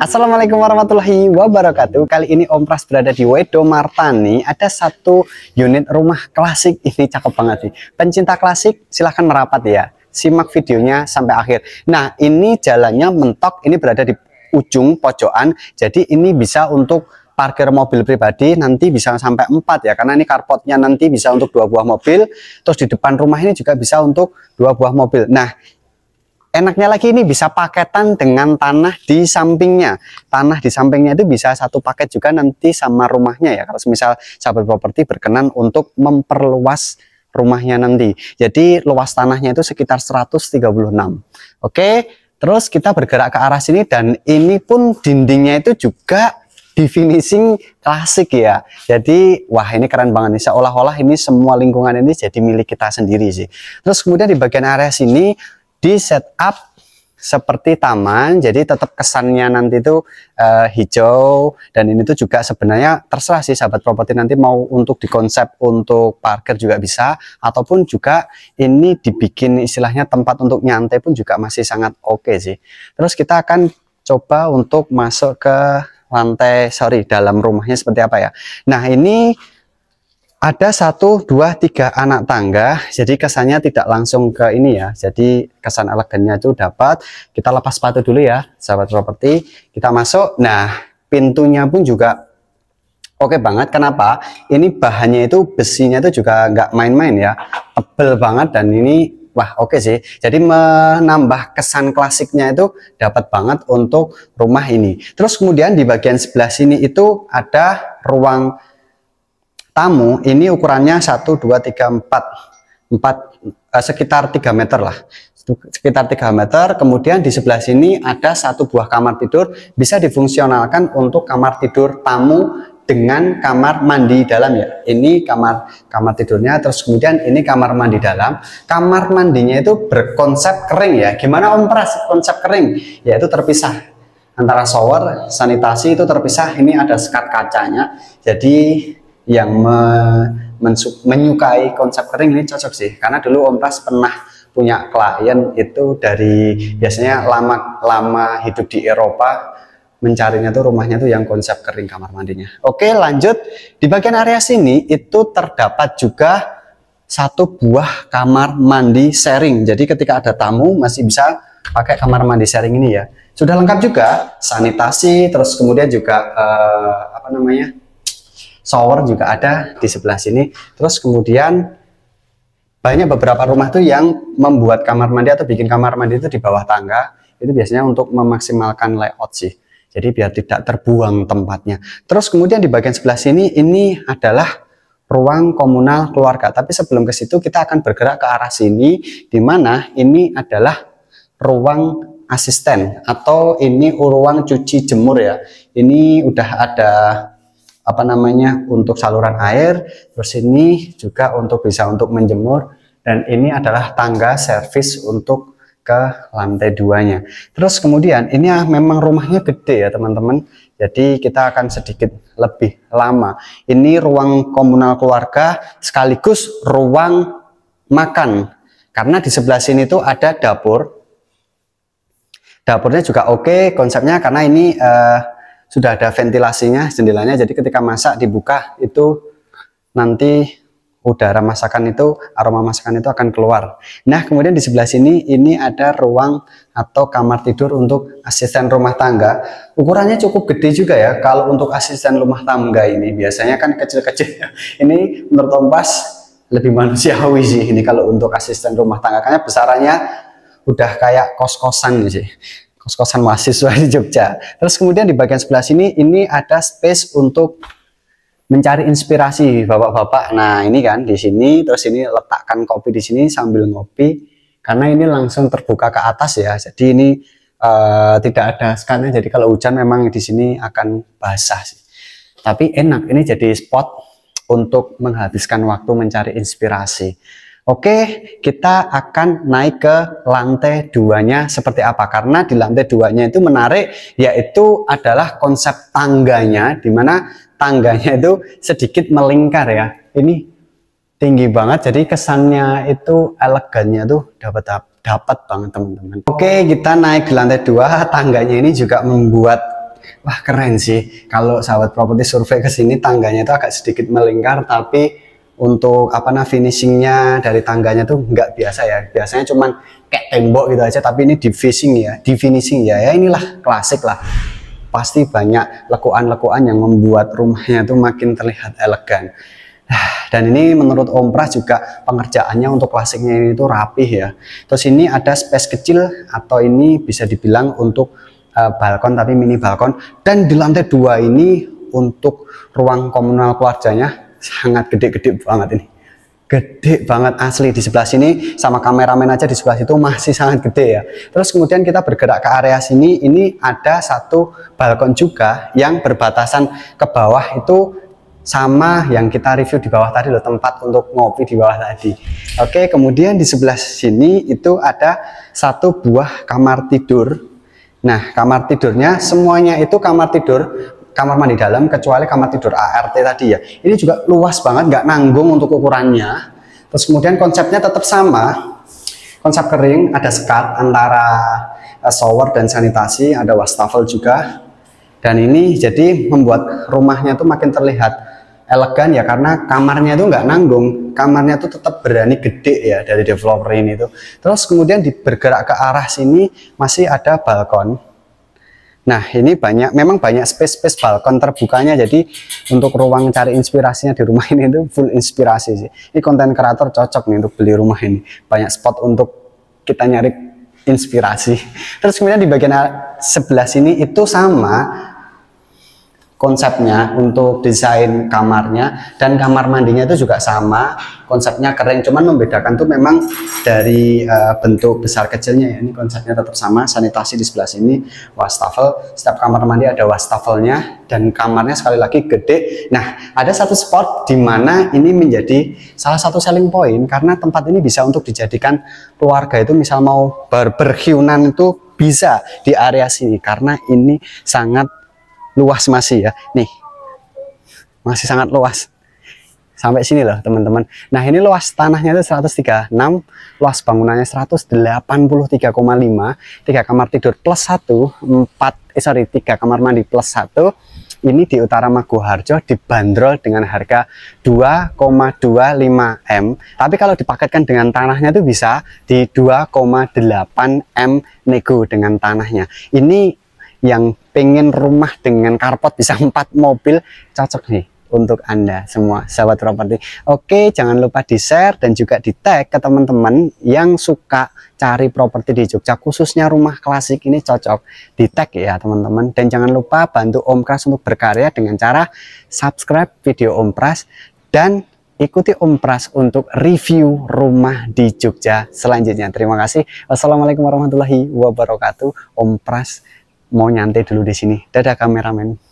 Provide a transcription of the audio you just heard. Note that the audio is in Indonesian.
Assalamualaikum warahmatullahi wabarakatuh. Kali ini Om Pras berada di Wedo Martani. Ada satu unit rumah klasik, ini cakep banget nih. Pencinta klasik silahkan merapat ya. Simak videonya sampai akhir. Nah, ini jalannya mentok, ini berada di ujung pojokan. Jadi ini bisa untuk parkir mobil pribadi, nanti bisa sampai 4 ya. Karena ini carportnya nanti bisa untuk 2 buah mobil. Terus di depan rumah ini juga bisa untuk 2 buah mobil. Nah, enaknya lagi ini bisa paketan dengan tanah di sampingnya. Tanah di sampingnya itu bisa satu paket juga nanti sama rumahnya ya. Kalau misal sahabat properti berkenan untuk memperluas rumahnya nanti. Jadi luas tanahnya itu sekitar 136. Oke, terus kita bergerak ke arah sini dan ini pun dindingnya itu juga di finishing klasik ya. Jadi wah, ini keren banget nih. Seolah-olah ini semua lingkungan ini jadi milik kita sendiri sih. Terus kemudian di bagian area sini di setup seperti taman, jadi tetap kesannya nanti itu hijau, dan ini tuh juga sebenarnya terserah sih sahabat properti nanti mau untuk dikonsep untuk parkir juga bisa, ataupun juga ini dibikin istilahnya tempat untuk nyantai pun juga masih sangat oke sih. Terus kita akan coba untuk masuk ke lantai, dalam rumahnya seperti apa ya. Nah, ini ada 1, 2, 3 anak tangga, jadi kesannya tidak langsung ke ini ya, jadi kesan elegannya itu dapat. Kita lepas sepatu dulu ya sahabat properti, kita masuk. Nah, pintunya pun juga oke banget. Kenapa? Ini bahannya itu besinya itu juga nggak main-main ya, tebel banget, dan ini wah oke sih, jadi menambah kesan klasiknya itu dapat banget untuk rumah ini. Terus kemudian di bagian sebelah sini itu ada ruang tamu. Ini ukurannya 1, 2, 3, 4 sekitar 3 meter lah, sekitar 3 meter. Kemudian di sebelah sini ada 1 buah kamar tidur, bisa difungsionalkan untuk kamar tidur tamu dengan kamar mandi dalam ya. Ini kamar tidurnya, terus kemudian ini kamar mandi dalam. Kamar mandinya itu berkonsep kering ya. Gimana Om Pras konsep kering? Yaitu terpisah antara shower, sanitasi itu terpisah. Ini ada sekat kacanya, jadi yang menyukai konsep kering ini cocok sih, karena dulu Om Pras pernah punya klien itu dari biasanya lama hidup di Eropa, mencarinya tuh rumahnya tuh yang konsep kering kamar mandinya. Oke, lanjut di bagian area sini itu terdapat juga 1 buah kamar mandi sharing, jadi ketika ada tamu masih bisa pakai kamar mandi sharing ini ya. Sudah lengkap juga sanitasi, terus kemudian juga shower juga ada di sebelah sini. Terus kemudian banyak beberapa rumah tuh yang membuat kamar mandi atau bikin kamar mandi itu di bawah tangga. Itu biasanya untuk memaksimalkan layout sih. Jadi biar tidak terbuang tempatnya. Terus kemudian di bagian sebelah sini ini adalah ruang komunal keluarga. Tapi sebelum ke situ kita akan bergerak ke arah sini, di mana ini adalah ruang asisten atau ini ruang cuci jemur ya. Ini udah ada untuk saluran air, terus ini juga untuk bisa untuk menjemur, dan ini adalah tangga servis untuk ke lantai 2-nya. Terus kemudian ini memang rumahnya gede ya teman-teman, jadi kita akan sedikit lebih lama. Ini ruang komunal keluarga sekaligus ruang makan, karena di sebelah sini tuh ada dapur. Dapurnya juga oke konsepnya, karena ini sudah ada ventilasinya, jendelanya, jadi ketika masak dibuka itu nanti udara masakan itu, aroma masakan itu akan keluar. Nah, kemudian di sebelah sini ini ada ruang atau kamar tidur untuk asisten rumah tangga. Ukurannya cukup gede juga ya. Kalau untuk asisten rumah tangga ini biasanya kan kecil-kecil. Ini menurut Om Pras lebih manusiawi sih ini kalau untuk asisten rumah tangga, karena besarannya udah kayak kos-kosan sih. Kos-kosan mahasiswa di Jogja. Terus kemudian di bagian sebelah sini ini ada space untuk mencari inspirasi bapak-bapak. Nah, ini kan di sini, terus ini letakkan kopi di sini sambil ngopi, karena ini langsung terbuka ke atas ya. Jadi ini tidak ada sekarang, jadi kalau hujan memang di sini akan basah sih. Tapi enak, ini jadi spot untuk menghabiskan waktu mencari inspirasi. Oke, kita akan naik ke lantai 2-nya seperti apa, karena di lantai 2-nya itu menarik, yaitu adalah konsep tangganya, dimana tangganya itu sedikit melingkar ya. Ini tinggi banget, jadi kesannya itu elegannya tuh dapat banget teman-teman. Oke, kita naik di lantai 2, tangganya ini juga membuat Wah keren sih, kalau sahabat properti survei ke sini tangganya itu agak sedikit melingkar, tapi untuk finishingnya dari tangganya tuh nggak biasa ya. Biasanya cuman kayak tembok gitu aja, tapi ini di finishing ya. Ya inilah klasik lah. Pasti banyak lekuan-lekuan yang membuat rumahnya tuh makin terlihat elegan. Dan ini menurut Om Pras juga pengerjaannya untuk klasiknya ini tuh rapih ya. Terus ini ada space kecil, atau ini bisa dibilang untuk balkon, tapi mini balkon. Dan di lantai 2 ini untuk ruang komunal keluarganya sangat gede-gede banget ini. Gede banget asli. Di sebelah sini sama kameramen aja di sebelah situ masih sangat gede ya. Terus kemudian kita bergerak ke area sini, ini ada satu balkon juga yang berbatasan ke bawah, itu sama yang kita review di bawah tadi loh, tempat untuk ngopi di bawah tadi. Oke, kemudian di sebelah sini itu ada satu buah kamar tidur. Nah, kamar tidurnya semuanya itu kamar mandi dalam, kecuali kamar tidur ART tadi ya. Ini juga luas banget, nggak nanggung untuk ukurannya. Terus kemudian konsepnya tetap sama, konsep kering, ada sekat antara shower dan sanitasi, ada wastafel juga. Dan ini jadi membuat rumahnya tuh makin terlihat elegan ya, karena kamarnya itu nggak nanggung, kamarnya tuh tetap berani gede ya dari developer ini tuh. Terus kemudian bergerak ke arah sini masih ada balkon. Nah ini memang banyak space balkon terbukanya, jadi untuk ruang cari inspirasinya di rumah ini tuh full inspirasi sih. Ini konten kreator cocok nih untuk beli rumah ini, banyak spot untuk kita nyari inspirasi. Terus kemudian di bagian sebelah sini itu sama konsepnya untuk desain kamarnya, dan kamar mandinya itu juga sama konsepnya kering, cuman membedakan tuh memang dari bentuk besar kecilnya ya. Ini konsepnya tetap sama, sanitasi di sebelah sini, wastafel, setiap kamar mandi ada wastafelnya, dan kamarnya sekali lagi gede. Nah ada satu spot di mana ini menjadi salah satu selling point, karena tempat ini bisa untuk dijadikan keluarga itu misal mau berberhiunan itu bisa di area sini, karena ini sangat luas masih ya, nih masih sangat luas sampai sini loh teman-teman. Nah ini luas tanahnya itu 136, luas bangunannya 183,5, 3 kamar tidur plus 1, 3 kamar mandi plus 1. Ini di Utara Maguharjo dibanderol dengan harga 2,25 M, tapi kalau dipaketkan dengan tanahnya itu bisa di 2,8 M nego dengan tanahnya. Ini yang pengen rumah dengan carport bisa 4 mobil, cocok nih untuk Anda semua sahabat properti. Oke, jangan lupa di share dan juga di tag ke teman-teman yang suka cari properti di Jogja, khususnya rumah klasik ini cocok, di tag ya teman-teman. Dan jangan lupa bantu Om Pras untuk berkarya dengan cara subscribe video Om Pras, dan ikuti Om Pras untuk review rumah di Jogja selanjutnya. Terima kasih. Wassalamualaikum warahmatullahi wabarakatuh. Om Pras mau nyantai dulu di sini. Dadah kameramen.